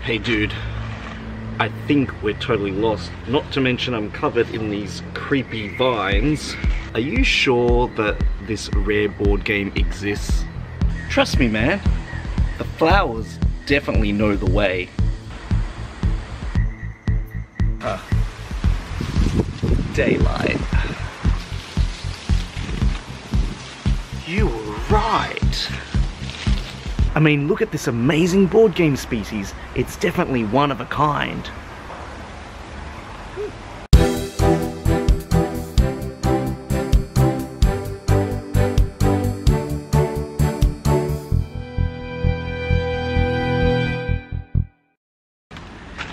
Hey dude, I think we're totally lost. Not to mention I'm covered in these creepy vines. Are you sure that this rare board game exists? Trust me, man. The flowers definitely know the way. Daylight. You were right. I mean, look at this amazing board game species. It's definitely one of a kind.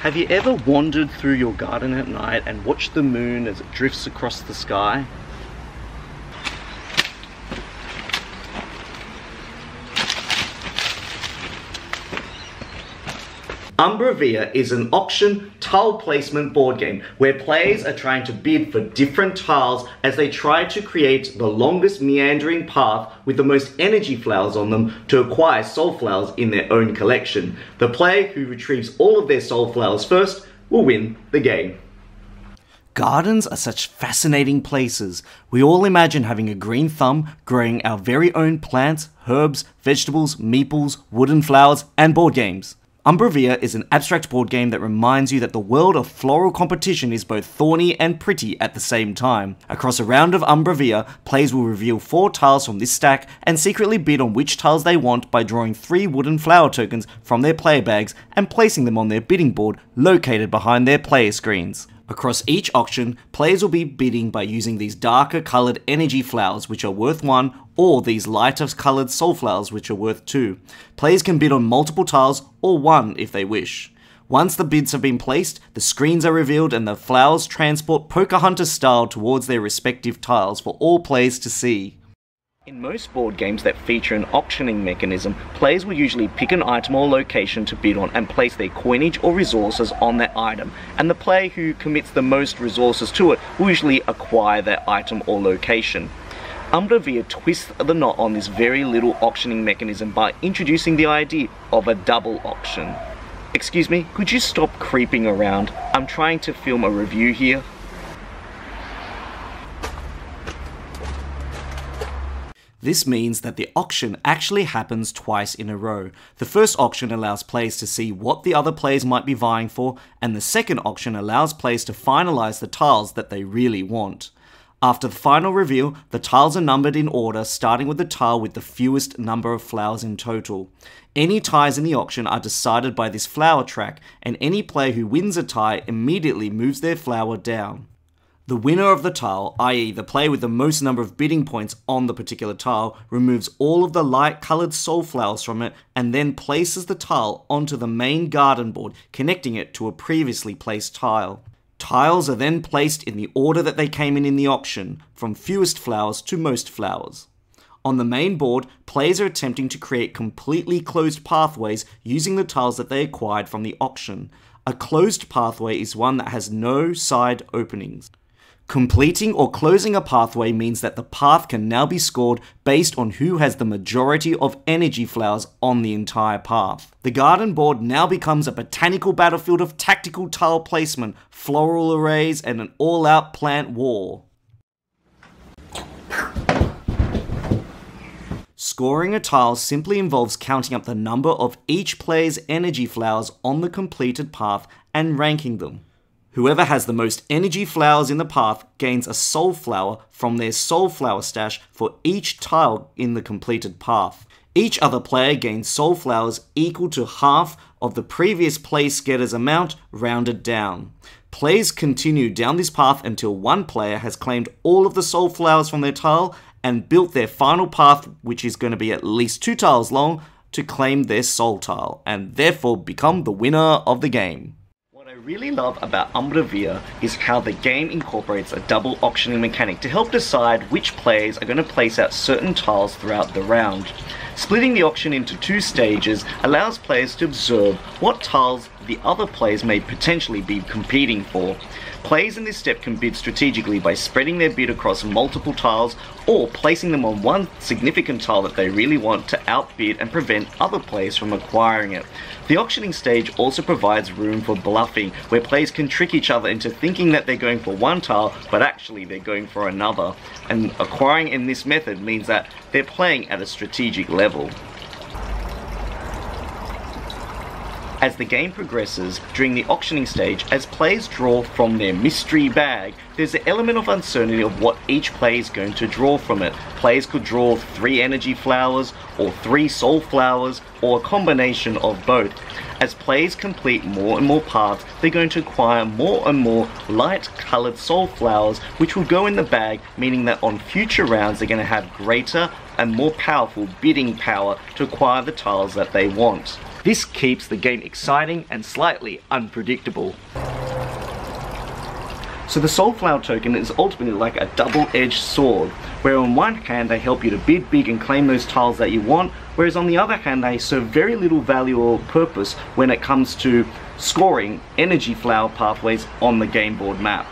Have you ever wandered through your garden at night and watched the moon as it drifts across the sky? Umbra Via is an auction tile placement board game where players are trying to bid for different tiles as they try to create the longest meandering path with the most energy flowers on them to acquire soul flowers in their own collection. The player who retrieves all of their soul flowers first will win the game. Gardens are such fascinating places. We all imagine having a green thumb, growing our very own plants, herbs, vegetables, meeples, wooden flowers, and board games. Umbra Via is an abstract board game that reminds you that the world of floral competition is both thorny and pretty at the same time. Across a round of Umbra Via, players will reveal 4 tiles from this stack and secretly bid on which tiles they want by drawing 3 wooden flower tokens from their player bags and placing them on their bidding board located behind their player screens. Across each auction, players will be bidding by using these darker coloured energy flowers which are worth 1, or these lighter coloured soul flowers which are worth 2. Players can bid on multiple tiles, or 1 if they wish. Once the bids have been placed, the screens are revealed and the flowers transport Poker Hunter style towards their respective tiles for all players to see. In most board games that feature an auctioning mechanism, players will usually pick an item or location to bid on and place their coinage or resources on that item, and the player who commits the most resources to it will usually acquire that item or location. Umbra Via twists the knot on this very little auctioning mechanism by introducing the idea of a double auction. Excuse me, could you stop creeping around? I'm trying to film a review here. This means that the auction actually happens twice in a row. The first auction allows players to see what the other players might be vying for, and the second auction allows players to finalize the tiles that they really want. After the final reveal, the tiles are numbered in order, starting with the tile with the fewest number of flowers in total. Any ties in the auction are decided by this flower track, and any player who wins a tie immediately moves their flower down. The winner of the tile, i.e. the player with the most number of bidding points on the particular tile, removes all of the light coloured soul flowers from it and then places the tile onto the main garden board, connecting it to a previously placed tile. Tiles are then placed in the order that they came in the auction, from fewest flowers to most flowers. On the main board, players are attempting to create completely closed pathways using the tiles that they acquired from the auction. A closed pathway is one that has no side openings. Completing or closing a pathway means that the path can now be scored based on who has the majority of energy flowers on the entire path. The garden board now becomes a botanical battlefield of tactical tile placement, floral arrays, and an all-out plant war. Scoring a tile simply involves counting up the number of each player's energy flowers on the completed path and ranking them. Whoever has the most energy flowers in the path gains a soul flower from their soul flower stash for each tile in the completed path. Each other player gains soul flowers equal to half of the previous place getter's amount rounded down. Players continue down this path until one player has claimed all of the soul flowers from their tile and built their final path, which is going to be at least 2 tiles long, to claim their soul tile, and therefore become the winner of the game. What I really love about Umbra Via is how the game incorporates a double auctioning mechanic to help decide which players are going to place out certain tiles throughout the round. Splitting the auction into 2 stages allows players to observe what tiles the other players may potentially be competing for. Players in this step can bid strategically by spreading their bid across multiple tiles or placing them on one significant tile that they really want to outbid and prevent other players from acquiring it. The auctioning stage also provides room for bluffing, where players can trick each other into thinking that they're going for one tile, but actually they're going for another. And acquiring in this method means that they're playing at a strategic level. As the game progresses during the auctioning stage, as players draw from their mystery bag, there's an element of uncertainty of what each player is going to draw from it. Players could draw 3 energy flowers, or 3 soul flowers, or a combination of both. As players complete more and more paths, they're going to acquire more and more light coloured soul flowers, which will go in the bag, meaning that on future rounds they're going to have greater and more powerful bidding power to acquire the tiles that they want. This keeps the game exciting and slightly unpredictable. So the soul flower token is ultimately like a double-edged sword, where on one hand they help you to bid big and claim those tiles that you want, whereas on the other hand they serve very little value or purpose when it comes to scoring energy flower pathways on the game board map.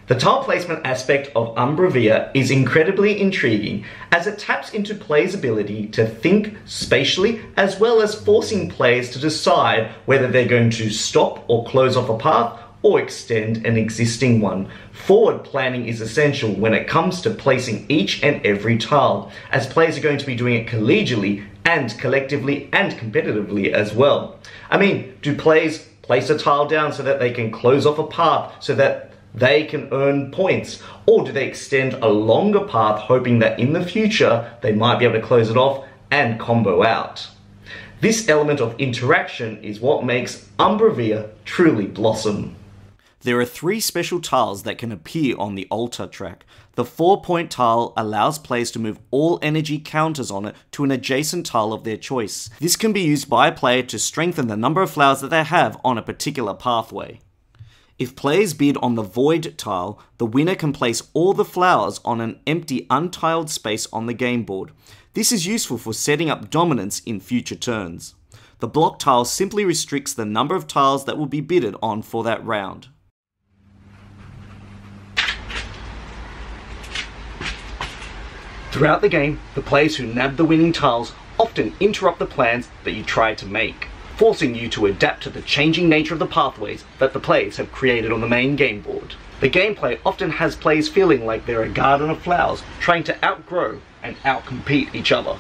The tile placement aspect of Umbra Via is incredibly intriguing, as it taps into players' ability to think spatially, as well as forcing players to decide whether they're going to stop or close off a path or extend an existing one. Forward planning is essential when it comes to placing each and every tile, as players are going to be doing it collegially and collectively and competitively as well. I mean, do players place a tile down so that they can close off a path so that they can earn points? Or do they extend a longer path hoping that in the future they might be able to close it off and combo out? This element of interaction is what makes Umbra Via truly blossom. There are 3 special tiles that can appear on the altar track. The 4-point tile allows players to move all energy counters on it to an adjacent tile of their choice. This can be used by a player to strengthen the number of flowers that they have on a particular pathway. If players bid on the void tile, the winner can place all the flowers on an empty untiled space on the game board. This is useful for setting up dominance in future turns. The block tile simply restricts the number of tiles that will be bidded on for that round. Throughout the game, the players who nab the winning tiles often interrupt the plans that you try to make, forcing you to adapt to the changing nature of the pathways that the players have created on the main game board. The gameplay often has players feeling like they're a garden of flowers, trying to outgrow and outcompete each other.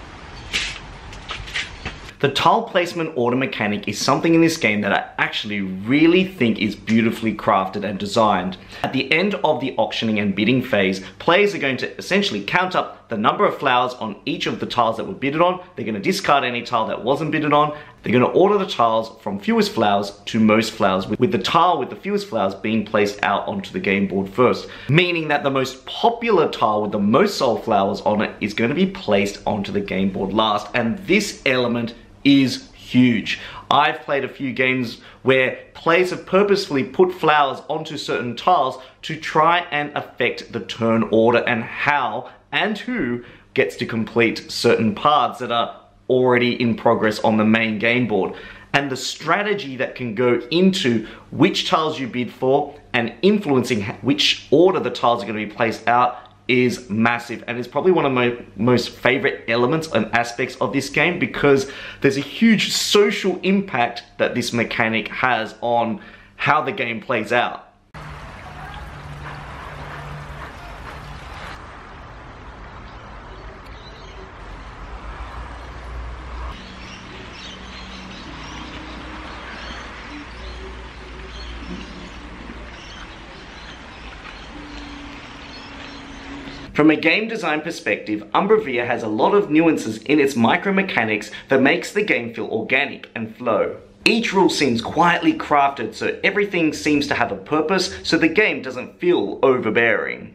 The tile placement order mechanic is something in this game that I actually really think is beautifully crafted and designed. At the end of the auctioning and bidding phase, players are going to essentially count up the number of flowers on each of the tiles that were bidded on. They're going to discard any tile that wasn't bidded on. They're going to order the tiles from fewest flowers to most flowers, with the tile with the fewest flowers being placed out onto the game board first, meaning that the most popular tile with the most soul flowers on it is going to be placed onto the game board last, and this element is huge. I've played a few games where players have purposefully put flowers onto certain tiles to try and affect the turn order and how and who gets to complete certain paths that are already in progress on the main game board. And the strategy that can go into which tiles you bid for and influencing which order the tiles are going to be placed out is massive, and it's probably one of my most favorite elements and aspects of this game, because there's a huge social impact that this mechanic has on how the game plays out. From a game design perspective, Umbra Via has a lot of nuances in its micro mechanics that makes the game feel organic and flow. Each rule seems quietly crafted, so everything seems to have a purpose, so the game doesn't feel overbearing.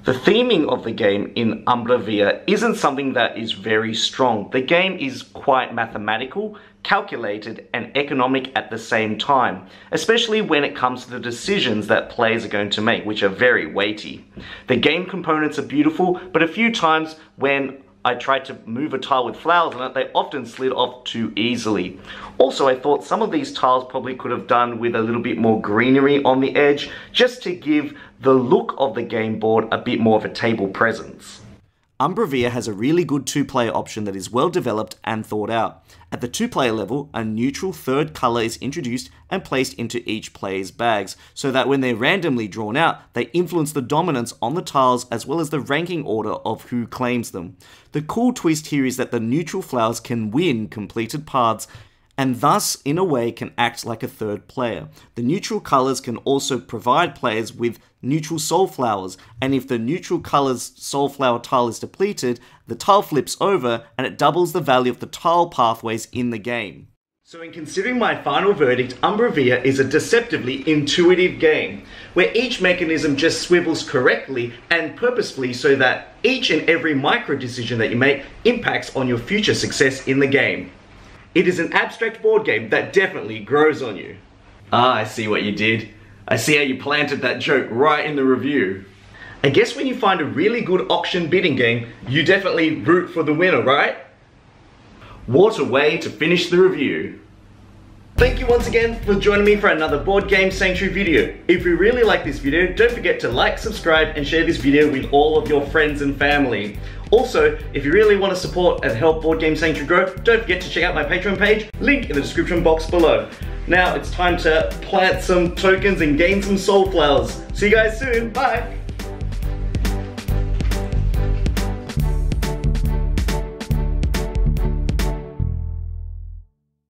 The theming of the game in Umbra Via isn't something that is very strong. The game is quite mathematical, calculated, and economic at the same time, especially when it comes to the decisions that players are going to make, which are very weighty. The game components are beautiful, but a few times when I tried to move a tile with flowers on it, they often slid off too easily. Also, I thought some of these tiles probably could have done with a little bit more greenery on the edge, just to give the look of the game board a bit more of a table presence. Umbra Via has a really good two-player option that is well developed and thought out. At the two-player level, a neutral third colour is introduced and placed into each player's bags, so that when they're randomly drawn out, they influence the dominance on the tiles as well as the ranking order of who claims them. The cool twist here is that the neutral flowers can win completed paths and thus, in a way, can act like a third player. The neutral colours can also provide players with neutral soul flowers, and if the neutral colour's soul flower tile is depleted, the tile flips over and it doubles the value of the tile pathways in the game. So in considering my final verdict, Umbra Via is a deceptively intuitive game, where each mechanism just swivels correctly and purposefully so that each and every micro decision that you make impacts on your future success in the game. It is an abstract board game that definitely grows on you. Ah, I see what you did. I see how you planted that joke right in the review. I guess when you find a really good auction bidding game, you definitely root for the winner, right? What a way to finish the review. Thank you once again for joining me for another Board Game Sanctuary video. If you really like this video, don't forget to like, subscribe, and share this video with all of your friends and family. Also, if you really want to support and help Board Game Sanctuary grow, don't forget to check out my Patreon page, link in the description box below. Now it's time to plant some tokens and gain some soul flowers. See you guys soon, bye!